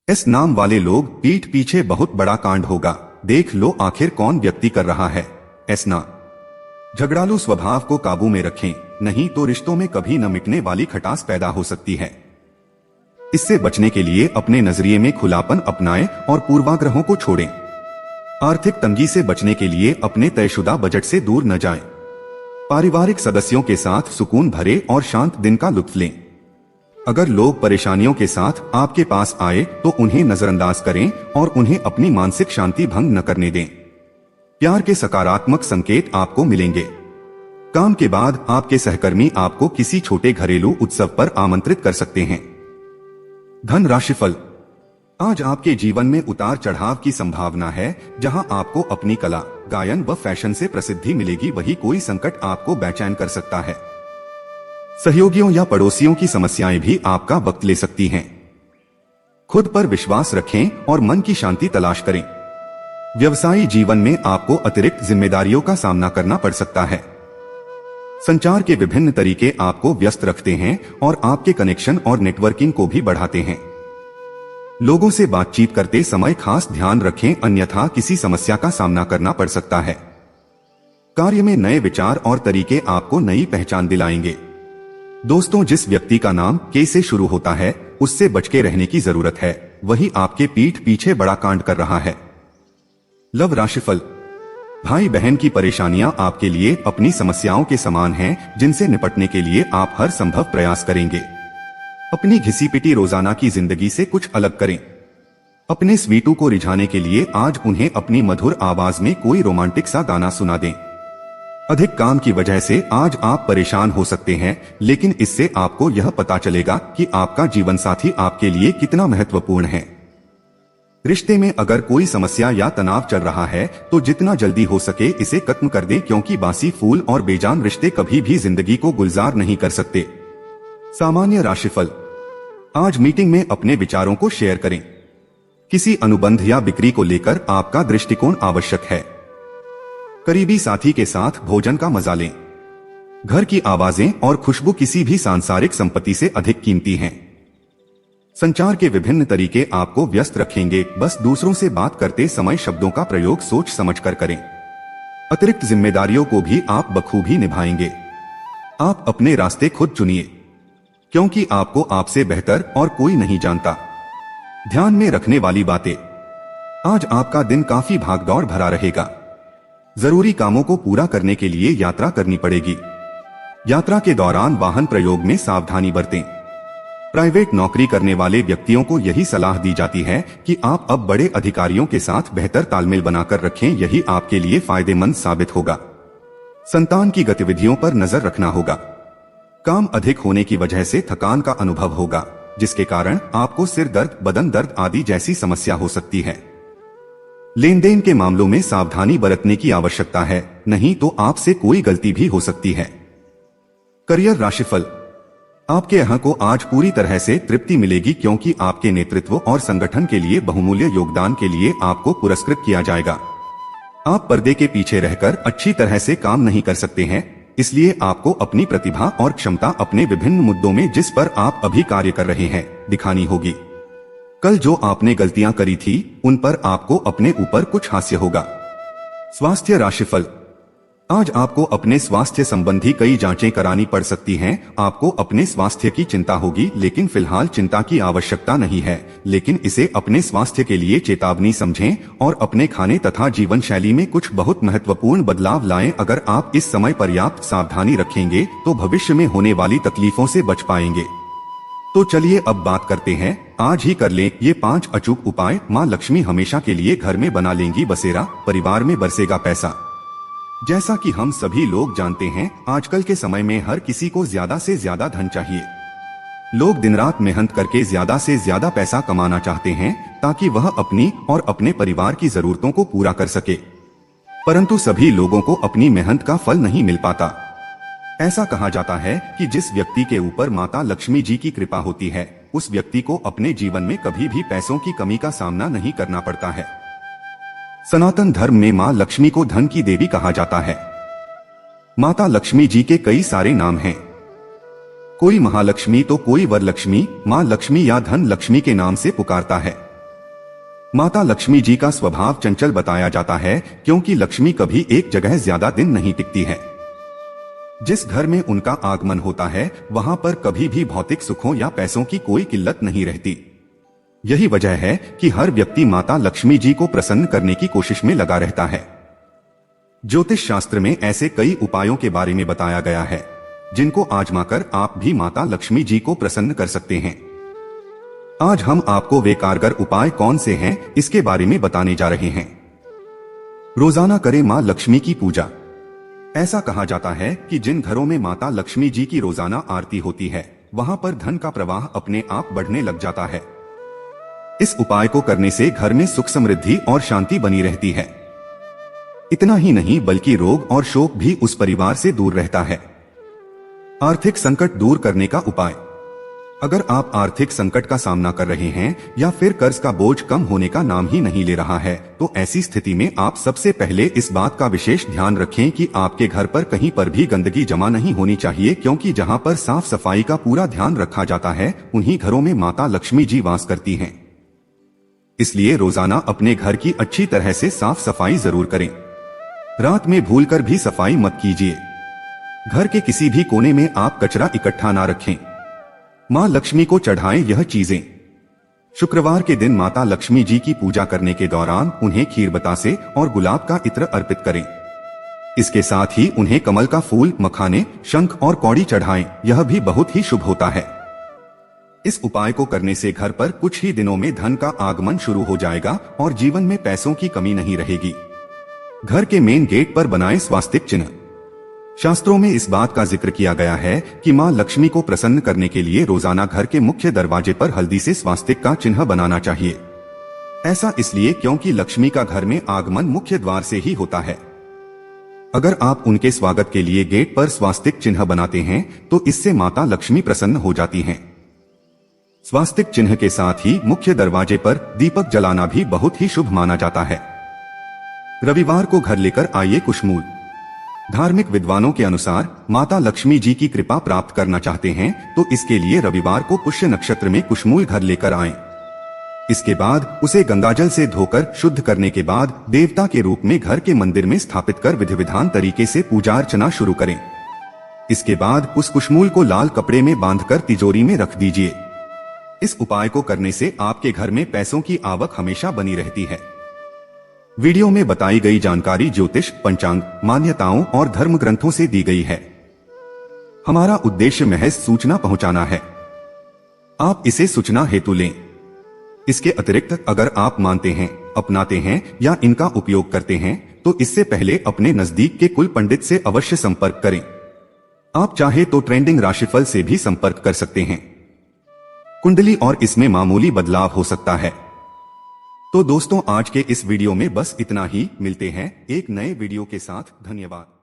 इस नाम वाले लोग पीठ पीछे बहुत बड़ा कांड होगा, देख लो आखिर कौन व्यक्ति कर रहा है। ऐसा झगड़ालू स्वभाव को काबू में रखें, नहीं तो रिश्तों में कभी न मिटने वाली खटास पैदा हो सकती है। इससे बचने के लिए अपने नजरिए में खुलापन अपनाएं और पूर्वाग्रहों को छोड़ें। आर्थिक तंगी से बचने के लिए अपने तयशुदा बजट से दूर न जाएं। पारिवारिक सदस्यों के साथ सुकून भरे और शांत दिन का लुत्फ लें। अगर लोग परेशानियों के साथ आपके पास आए तो उन्हें नजरअंदाज करें और उन्हें अपनी मानसिक शांति भंग न करने दें। प्यार के सकारात्मक संकेत आपको मिलेंगे। काम के बाद आपके सहकर्मी आपको किसी छोटे घरेलू उत्सव पर आमंत्रित कर सकते हैं। धन राशिफल, आज आपके जीवन में उतार चढ़ाव की संभावना है। जहां आपको अपनी कला, गायन व फैशन से प्रसिद्धि मिलेगी, वही कोई संकट आपको बेचैन कर सकता है। सहयोगियों या पड़ोसियों की समस्याएं भी आपका वक्त ले सकती हैं। खुद पर विश्वास रखें और मन की शांति तलाश करें। व्यवसायी जीवन में आपको अतिरिक्त जिम्मेदारियों का सामना करना पड़ सकता है। संचार के विभिन्न तरीके आपको व्यस्त रखते हैं और आपके कनेक्शन और नेटवर्किंग को भी बढ़ाते हैं। लोगों से बातचीत करते समय खास ध्यान रखें, अन्यथा किसी समस्या का सामना करना पड़ सकता है। कार्य में नए विचार और तरीके आपको नई पहचान दिलाएंगे। दोस्तों, जिस व्यक्ति का नाम के से शुरू होता है उससे बच के रहने की जरूरत है, वही आपके पीठ पीछे बड़ा कांड कर रहा है। लव राशिफल, भाई बहन की परेशानियां आपके लिए अपनी समस्याओं के समान हैं, जिनसे निपटने के लिए आप हर संभव प्रयास करेंगे। अपनी घिसी पिटी रोजाना की जिंदगी से कुछ अलग करें। अपने स्वीटू को रिझाने के लिए आज उन्हें अपनी मधुर आवाज में कोई रोमांटिक सा गाना सुना दें। अधिक काम की वजह से आज आप परेशान हो सकते हैं, लेकिन इससे आपको यह पता चलेगा कि आपका जीवन साथी आपके लिए कितना महत्वपूर्ण है। रिश्ते में अगर कोई समस्या या तनाव चल रहा है तो जितना जल्दी हो सके इसे खत्म कर दें, क्योंकि बासी फूल और बेजान रिश्ते कभी भी जिंदगी को गुलजार नहीं कर सकते। सामान्य राशिफल, आज मीटिंग में अपने विचारों को शेयर करें। किसी अनुबंध या बिक्री को लेकर आपका दृष्टिकोण आवश्यक है। करीबी साथी के साथ भोजन का मजा लें। घर की आवाजें और खुशबू किसी भी सांसारिक संपत्ति से अधिक कीमती हैं। संचार के विभिन्न तरीके आपको व्यस्त रखेंगे, बस दूसरों से बात करते समय शब्दों का प्रयोग सोच समझकर करें। अतिरिक्त जिम्मेदारियों को भी आप बखूबी निभाएंगे। आप अपने रास्ते खुद चुनिए, क्योंकि आपको आपसे बेहतर और कोई नहीं जानता। ध्यान में रखने वाली बातें, आज आपका दिन काफी भागदौड़ भरा रहेगा। जरूरी कामों को पूरा करने के लिए यात्रा करनी पड़ेगी। यात्रा के दौरान वाहन प्रयोग में सावधानी बरतें। प्राइवेट नौकरी करने वाले व्यक्तियों को यही सलाह दी जाती है कि आप अब बड़े अधिकारियों के साथ बेहतर तालमेल बनाकर रखें, यही आपके लिए फायदेमंद साबित होगा। संतान की गतिविधियों पर नजर रखना होगा। काम अधिक होने की वजह से थकान का अनुभव होगा, जिसके कारण आपको सिर दर्द, बदन दर्द आदि जैसी समस्या हो सकती है। लेन देन के मामलों में सावधानी बरतने की आवश्यकता है, नहीं तो आपसे कोई गलती भी हो सकती है। करियर राशिफल, आपके यहाँ को आज पूरी तरह से तृप्ति मिलेगी, क्योंकि आपके नेतृत्व और संगठन के लिए बहुमूल्य योगदान के लिए आपको पुरस्कृत किया जाएगा। आप पर्दे के पीछे रहकर अच्छी तरह से काम नहीं कर सकते हैं, इसलिए आपको अपनी प्रतिभा और क्षमता अपने विभिन्न मुद्दों में जिस पर आप अभी कार्य कर रहे हैं दिखानी होगी। कल जो आपने गलतियां करी थी उन पर आपको अपने ऊपर कुछ हास्य होगा। स्वास्थ्य राशिफल, आज आपको अपने स्वास्थ्य संबंधी कई जांचें करानी पड़ सकती हैं। आपको अपने स्वास्थ्य की चिंता होगी, लेकिन फिलहाल चिंता की आवश्यकता नहीं है, लेकिन इसे अपने स्वास्थ्य के लिए चेतावनी समझें और अपने खाने तथा जीवन शैली में कुछ बहुत महत्वपूर्ण बदलाव लाएं। अगर आप इस समय पर्याप्त सावधानी रखेंगे तो भविष्य में होने वाली तकलीफों से बच पाएंगे। तो चलिए अब बात करते हैं, आज ही कर लें ये 5 अचूक उपाय। माँ लक्ष्मी हमेशा के लिए घर में बना लेंगी बसेरा, परिवार में बरसेगा पैसा। जैसा कि हम सभी लोग जानते हैं, आजकल के समय में हर किसी को ज्यादा से ज्यादा धन चाहिए। लोग दिन रात मेहनत करके ज्यादा से ज्यादा पैसा कमाना चाहते हैं, ताकि वह अपनी और अपने परिवार की जरूरतों को पूरा कर सके। परंतु सभी लोगों को अपनी मेहनत का फल नहीं मिल पाता। ऐसा कहा जाता है कि जिस व्यक्ति के ऊपर माता लक्ष्मी जी की कृपा होती है, उस व्यक्ति को अपने जीवन में कभी भी पैसों की कमी का सामना नहीं करना पड़ता है। सनातन धर्म में माँ लक्ष्मी को धन की देवी कहा जाता है। माता लक्ष्मी जी के कई सारे नाम हैं। कोई महालक्ष्मी तो कोई वरलक्ष्मी, माँ लक्ष्मी या धन लक्ष्मी के नाम से पुकारता है। माता लक्ष्मी जी का स्वभाव चंचल बताया जाता है, क्योंकि लक्ष्मी कभी एक जगह ज्यादा दिन नहीं टिकती है। जिस घर में उनका आगमन होता है वहां पर कभी भी भौतिक सुखों या पैसों की कोई किल्लत नहीं रहती। यही वजह है कि हर व्यक्ति माता लक्ष्मी जी को प्रसन्न करने की कोशिश में लगा रहता है। ज्योतिष शास्त्र में ऐसे कई उपायों के बारे में बताया गया है, जिनको आजमाकर आप भी माता लक्ष्मी जी को प्रसन्न कर सकते हैं। आज हम आपको वे कारगर उपाय कौन से हैं, इसके बारे में बताने जा रहे हैं। रोजाना करें मां लक्ष्मी की पूजा। ऐसा कहा जाता है कि जिन घरों में माता लक्ष्मी जी की रोजाना आरती होती है, वहां पर धन का प्रवाह अपने आप बढ़ने लग जाता है। इस उपाय को करने से घर में सुख समृद्धि और शांति बनी रहती है। इतना ही नहीं बल्कि रोग और शोक भी उस परिवार से दूर रहता है। आर्थिक संकट दूर करने का उपाय। अगर आप आर्थिक संकट का सामना कर रहे हैं या फिर कर्ज का बोझ कम होने का नाम ही नहीं ले रहा है, तो ऐसी स्थिति में आप सबसे पहले इस बात का विशेष ध्यान रखें कि आपके घर पर कहीं पर भी गंदगी जमा नहीं होनी चाहिए, क्योंकि जहां पर साफ सफाई का पूरा ध्यान रखा जाता है उन्हीं घरों में माता लक्ष्मी जी वास करती हैं। इसलिए रोजाना अपने घर की अच्छी तरह से साफ सफाई जरूर करें। रात में भूलकर भी सफाई मत कीजिए। घर के किसी भी कोने में आप कचरा इकट्ठा ना रखें। मां लक्ष्मी को चढ़ाएं यह चीजें। शुक्रवार के दिन माता लक्ष्मी जी की पूजा करने के दौरान उन्हें खीर बतासे और गुलाब का इत्र अर्पित करें। इसके साथ ही उन्हें कमल का फूल, मखाने, शंख और कौड़ी चढ़ाएं, यह भी बहुत ही शुभ होता है। इस उपाय को करने से घर पर कुछ ही दिनों में धन का आगमन शुरू हो जाएगा और जीवन में पैसों की कमी नहीं रहेगी। घर के मेन गेट पर बनाएं स्वास्तिक चिन्ह। शास्त्रों में इस बात का जिक्र किया गया है कि मां लक्ष्मी को प्रसन्न करने के लिए रोजाना घर के मुख्य दरवाजे पर हल्दी से स्वास्तिक का चिन्ह बनाना चाहिए। ऐसा इसलिए क्योंकि लक्ष्मी का घर में आगमन मुख्य द्वार से ही होता है। अगर आप उनके स्वागत के लिए गेट पर स्वास्तिक चिन्ह बनाते हैं तो इससे माता लक्ष्मी प्रसन्न हो जाती हैं। स्वास्तिक चिन्ह के साथ ही मुख्य दरवाजे पर दीपक जलाना भी बहुत ही शुभ माना जाता है। रविवार को घर लेकर आइए कुशमूल। धार्मिक विद्वानों के अनुसार माता लक्ष्मी जी की कृपा प्राप्त करना चाहते हैं तो इसके लिए रविवार को पुष्य नक्षत्र में कुशमूल घर लेकर आएं। इसके बाद उसे गंगाजल से धोकर शुद्ध करने के बाद देवता के रूप में घर के मंदिर में स्थापित कर विधि विधान तरीके से पूजा अर्चना शुरू करें। इसके बाद उस कुशमूल को लाल कपड़े में बांधकर तिजोरी में रख दीजिए। इस उपाय को करने से आपके घर में पैसों की आवक हमेशा बनी रहती है। वीडियो में बताई गई जानकारी ज्योतिष, पंचांग, मान्यताओं और धर्म ग्रंथों से दी गई है। हमारा उद्देश्य महज सूचना पहुंचाना है। आप इसे सूचना हेतु लें। इसके अतिरिक्त अगर आप मानते हैं, अपनाते हैं या इनका उपयोग करते हैं तो इससे पहले अपने नजदीक के कुल पंडित से अवश्य संपर्क करें। आप चाहे तो ट्रेंडिंग राशिफल से भी संपर्क कर सकते हैं। कुंडली और इसमें मामूली बदलाव हो सकता है। तो दोस्तों आज के इस वीडियो में बस इतना ही। मिलते हैं एक नए वीडियो के साथ। धन्यवाद।